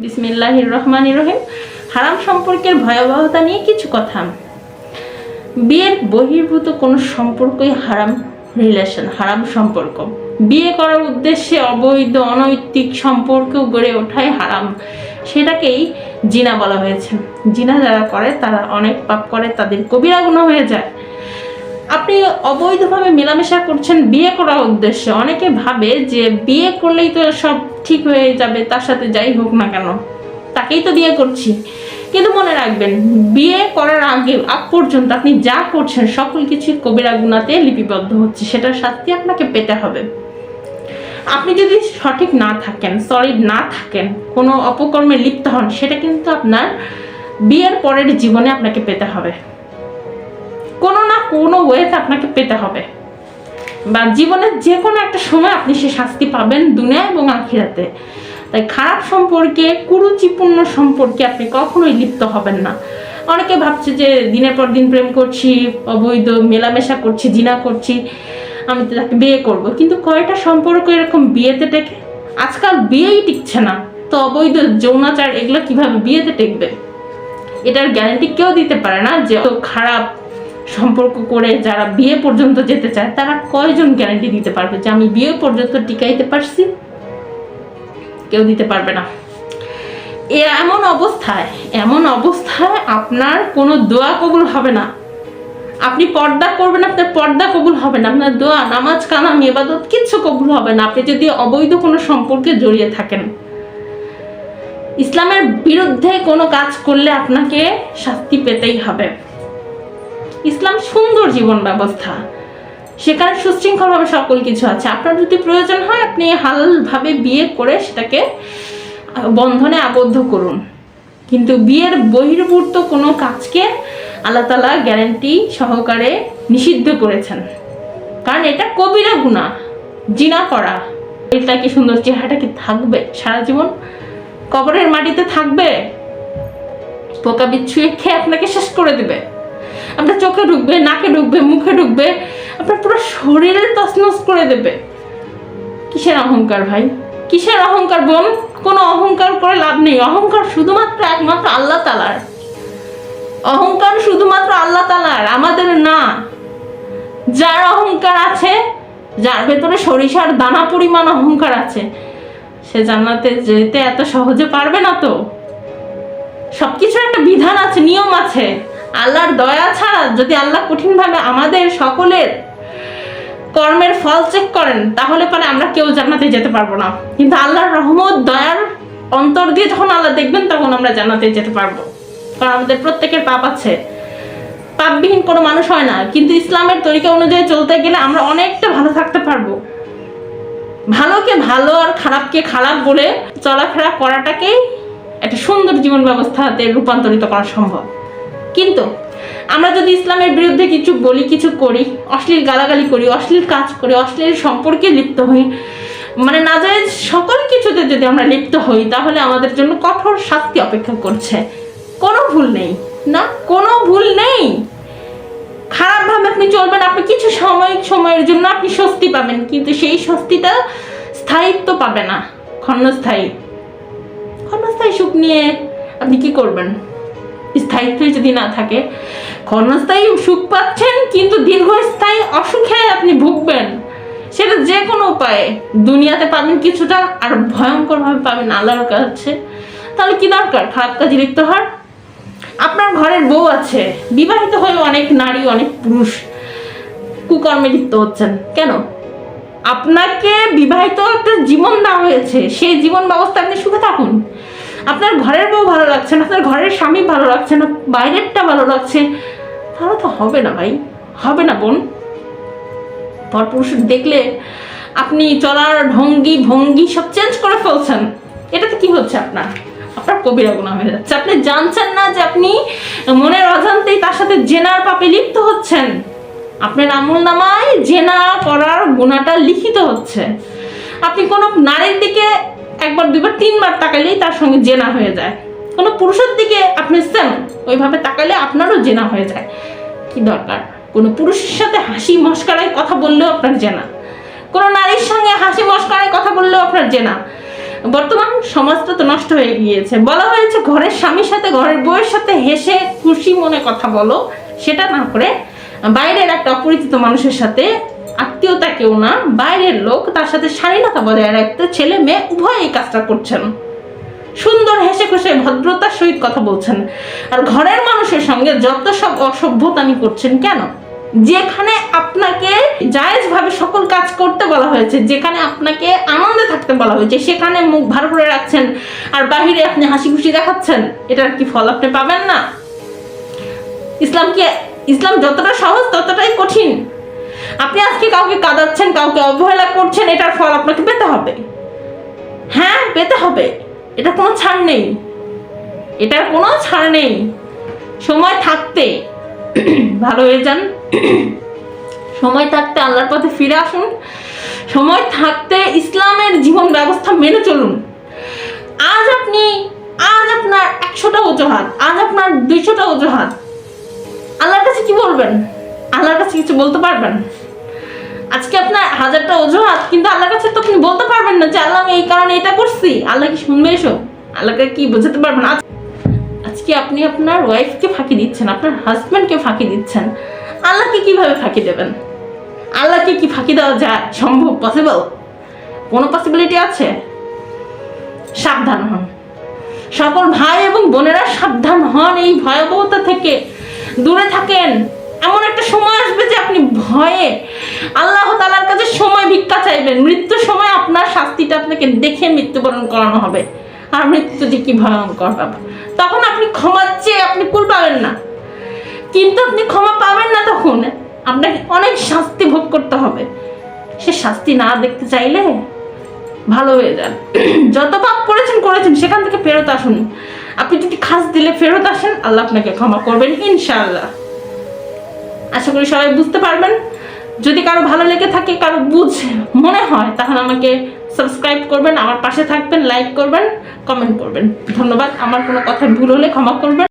বিসমিল্লাহির রহমানির রহিম। হারাম সম্পর্কের ভয়াবহতা নিয়ে কিছু কথা। বিয়ের বহির্ভূত কোনো সম্পর্কই হারাম রিলেশন, হারাম সম্পর্ক। বিয়ে করার উদ্দেশ্যে অবৈধ অনৈতিক সম্পর্ক গড়ে ওঠাই হারাম, সেটাকেই জিনা বলা হয়েছে। জিনা যারা করে তারা অনেক পাপ করে, তাদের কবিরা গুনাহ হয়ে যায়। আপনি অবৈধভাবে মেলামেশা করছেন বিয়ে করার উদ্দেশ্যে। অনেকে ভাবে যে বিয়ে করলেই তো সব ঠিক হয়ে যাবে, তার সাথে যাই হোক না কেন তাকেই তো বিয়ে করছি। কিন্তু মনে রাখবেন, বিয়ে করার আগ পর্যন্ত আপনি যা করছেন সকল কিছু কবিরা গুনাতে লিপিবদ্ধ হচ্ছে, সেটার শাস্তি আপনাকে পেতে হবে। আপনি যদি সঠিক না থাকেন, সলিড না থাকেন, কোনো অপকর্মে লিপ্ত হন, সেটা কিন্তু আপনার বিয়ের পরের জীবনে আপনাকে পেতে হবে, কোনো না কোনো ওয়েতে আপনাকে পেতে হবে, বা জীবনের যে কোনো একটা সময় আপনি সে শাস্তি পাবেন, দুনিয়া এবং আখিরাতে। তাই খারাপ সম্পর্কে, কুরুচিপূর্ণ সম্পর্কে আপনি কখনোই লিপ্ত হবেন না। অনেকে ভাবছে যে দিনের পর দিন প্রেম করছি, অবৈধ মেলামেশা করছি, জিনা করছি, আমি তো তাকে বিয়ে করব। কিন্তু কয়টা সম্পর্ক এরকম বিয়েতে টেকে? আজকাল বিয়েই টিকছে না, তো অবৈধ যৌনাচার এগুলো কিভাবে বিয়েতে টেকবে? এটার গ্যারান্টি কেউ দিতে পারে না। যে খারাপ সম্পর্ক করে যারা বিয়ে পর্যন্ত যেতে চায়, তারা কয়জন গ্যারান্টি দিতে পারবে যে আমি বিয়ে পর্যন্ত টিকাইতে পারছি? কেউ দিতে পারবে না। এমন অবস্থায় আপনার কোনো দোয়া কবুল হবে না। আপনি পর্দা করবেন, আপনার পর্দা কবুল হবে না, আপনার দোয়া, নামাজ, কালাম, ইবাদত কিচ্ছু কবুল হবে না আপনি যদি অবৈধ কোনো সম্পর্কে জড়িয়ে থাকেন। ইসলামের বিরুদ্ধে কোনো কাজ করলে আপনাকে শাস্তি পেতেই হবে। ইসলাম সুন্দর জীবন ব্যবস্থা, সেখানে সুশৃঙ্খলভাবে সকল কিছু আছে। আপনার যদি প্রয়োজন হয় আপনি হালালভাবে বিয়ে করে সেটাকে বন্ধনে আবদ্ধ করুন, কিন্তু বিয়ের বহির্ভূত কোনো কাজকে আল্লাহ তাআলা গ্যারান্টি সহকারে নিষিদ্ধ করেছেন, কারণ এটা কবিরা গুনাহ। জিনা করা, এটা কি সুন্দর চেহারাটা কি থাকবে সারা জীবন? কবরের মাটিতে থাকবে, পোকা বিচ্ছু খেয়ে আপনাকে শেষ করে দেবে। আপনার চোখে ঢুকবে, নাকে ঢুকবে, মুখে ঢুকবে, আপনার পুরো শরীরে তছনছ করে দেবে। কিসের অহংকার ভাই, কিসের অহংকার বোন? কোনো অহংকার করে লাভ নেই। অহংকার শুধুমাত্র একমাত্র আল্লাহ তাআলার। অহংকার শুধুমাত্র আল্লাহ তাআলার, আমাদের না। যার অহংকার আছে, যার ভেতরে সরিষার দানা পরিমাণ অহংকার আছে, সে জান্নাতে যেতে এত সহজে পারবে না। তো সবকিছুর একটা বিধান আছে, নিয়ম আছে। আল্লাহর দয়া ছাড়া যদি আল্লাহ কঠিনভাবে আমাদের সকলের কর্মের ফল চেক করেন, তাহলে পরে আমরা কেউ জান্নাতে যেতে পারবো না। কিন্তু আল্লাহর রহমত, দয়ার অন্তর দিয়ে যখন আল্লাহ দেখবেন, তখন আমরা জান্নাতে যেতে পারবো। কারণ আমাদের প্রত্যেকের পাপ আছে, পাপবিহীন কোনো মানুষ হয় না। কিন্তু ইসলামের তরিকা অনুযায়ী চলতে গেলে আমরা অনেকটা ভালো থাকতে পারবো। ভালোকে ভালো আর খারাপকে খারাপ বলে চলাফেরা করাটাকেই একটা সুন্দর জীবন ব্যবস্থাতে রূপান্তরিত করা সম্ভব। কিন্তু আমরা যদি ইসলামের বিরুদ্ধে কিছু বলি, কিছু করি, অশ্লীল গালাগালি করি, অশ্লীল কাজ করি, অশ্লীল সম্পর্কে লিপ্ত হই, মানে নাজায়েজ সকল কিছুতে যদি আমরা লিপ্ত হই, তাহলে আমাদের জন্য কঠোর শাস্তি অপেক্ষা করছে। কোনো ভুল নেই না, কোনো ভুল নেই। খারাপভাবে আপনি চলবেন, আপনি কিছু সময়ের জন্য আপনি স্বস্তি পাবেন, কিন্তু সেই স্বস্তিটা স্থায়িত্ব পাবে না, ক্ষণস্থায়ী সুখ নিয়ে আপনি কি করবেন? স্থায়িত্ব যদি না থাকে, ক্ষণস্থায়ী সুখ পাচ্ছেন কিন্তু দীর্ঘস্থায়ী অসুখে আপনি ভুগবেন। সেটা যে কোনো উপায়ে দুনিয়াতে পাবেন কিছুটা, আর ভয়ঙ্করভাবে পাবেন আল্লাহর কাছে। তাহলে কি দরকার খারাপ কাজে লিপ্ত হওয়ার? আপনার ঘরের বউ আছে, বিবাহিত হয়ে অনেক নারী, অনেক পুরুষ কুকর্মে লিপ্ত হচ্ছেন। কেন? আপনাকে বিবাহিত একটা জীবন দেওয়া হয়েছে, সেই জীবন ব্যবস্থা আপনি সুখে থাকুন। আপনার ঘরের বউ ভালো লাগছে না, আপনার ঘরের স্বামী ভালো লাগছে না, বাইরেরটা ভালো লাগছে, তাহলে তো হবে না ভাই, হবে না বোন। পরপুরুষ দেখলে আপনি চলার ভঙ্গি সব চেঞ্জ করে ফেলছেন। এটাতে কি হচ্ছে? আপনার কবিরা গুনাহ হয়ে যাচ্ছে। আপনি জানছেন না যে আপনি মনের অজান্তেই তার সাথে জেনার পাপে লিপ্ত হচ্ছেন। আপনার আমলনামায় জেনা করার গুনাহটা লিখিত হচ্ছে। আপনি কোনো নারীর দিকে একবার, দুইবার, তিনবার তাকালেই তার সঙ্গে জেনা হয়ে যায়। কোনো পুরুষের দিকে আপনি সেম ওইভাবে তাকালে আপনারও জেনা হয়ে যায়। কি দরকার? কোনো পুরুষের সাথে হাসি মস্করায় কথা বললেও আপনার জেনা, কোনো নারীর সঙ্গে হাসি মস্করায় কথা বললেও আপনার জেনা। বর্তমান সমাজটা তো নষ্ট হয়ে গিয়েছে। বলা হয়েছে ঘরের স্বামীর সাথে ঘরের বউয়ের সাথে হেসে খুশি মনে কথা বলো, সেটা না করে বাইরের একটা অপরিচিত মানুষের সাথে, আত্মীয়তা কেউ না, বাইরের লোক, তার সাথে শালীনতা বজায় রাখতে ছেলে মেয়ে উভয় এই কাজটা করছেন। সুন্দর হেসে খুশে ভদ্রতার সহিত কথা বলছেন। আর ঘরের মানুষের সঙ্গে যত সব অসভ্যতামি করছেন কেন? যেখানে আপনাকে জায়েজভাবে সকল কাজ করতে বলা হয়েছে, যেখানে আপনাকে আনন্দে থাকতে বলা হয়েছে, সেখানে মুখ ভার করে রাখছেন আর বাহিরে আপনি হাসি খুশি দেখাচ্ছেন, এটার কি ফল আপনি পাবেন না? ইসলাম যতটা সহজ ততটাই কঠিন। আপনি আজকে কাউকে কাঁদাচ্ছেন, কাউকে অবহেলা করছেন, এটার ফল আপনাকে পেতে হবে। হ্যাঁ, পেতে হবে, এটা কোনো ছাড় নেই, এটার কোনো ছাড় নেই। সময় থাকতে ভালো হয়ে যান, সময় থাকতে আল্লাহর পথে ফিরে আসুন, সময় থাকতে ইসলামের জীবন ব্যবস্থা মেনে চলুন। আজ আপনার 100টা অজুহাত, আজ আপনার 200টা অজুহাত, আল্লাহর কাছে কি বলবেন? আল্লাহর কাছে কিছু বলতে পারবেন? আজকে আপনার 1000টা অজুহাত, কিন্তু আল্লাহর কাছে তো আপনি বলতে পারবেন না যে আল্লাহ আমি এই কারণে এটা করছি। আল্লাহ কি শুনবে এসব? আল্লাহকে কি বোঝাতে পারবেন? আজকে আপনি আপনার ওয়াইফকে ফাঁকি দিচ্ছেন, আপনার হাজব্যান্ডকে ফাঁকি দিচ্ছেন, আল্লাহকে কিভাবে ফাঁকি দেবেন? আল্লাহকে কি ফাঁকি দেওয়া যায়? সম্ভব? পসিবল? কোনো পসিবিলিটি আছে? সাবধান হন সকল ভাই এবং বোনেরা, সাবধান হন, এই ভয়াবহতা থেকে দূরে থাকেন। এমন একটা সময় আসবে যে আপনি ভয়ে আল্লাহ তাআলার কাছে সময় ভিক্ষা চাইবেন। মৃত্যুর সময় আপনার শাস্তিটা আপনাকে দেখে মৃত্যুবরণ করানো হবে। আর মৃত্যু যে কি ভয়ঙ্কর ব্যাপার, তখন আপনি ক্ষমা চেয়ে আপনি কুল পাবেন না, কিন্তু আপনি ক্ষমা পাবেন না, তখন আপনাকে অনেক শাস্তি ভোগ করতে হবে। সে শাস্তি না দেখতে চাইলে ভালো হয়ে যান। যত পাপ করেছেন সেখান থেকে ফেরত আসুন। আপনি যদি খাস দিলে ফেরত আসেন, আল্লাহ আপনাকে ক্ষমা করবেন ইনশাআল্লাহ। আশা করি সবাই বুঝতে পারবেন। যদি কারো ভালো লেগে থাকে, কারো বুঝ মনে হয়, তাহলে আমাকে সাবস্ক্রাইব করবেন, আমার পাশে থাকবেন, লাইক করবেন, কমেন্ট করবেন। ধন্যবাদ। আমার কোনো কথা ভুল হলে ক্ষমা করবেন।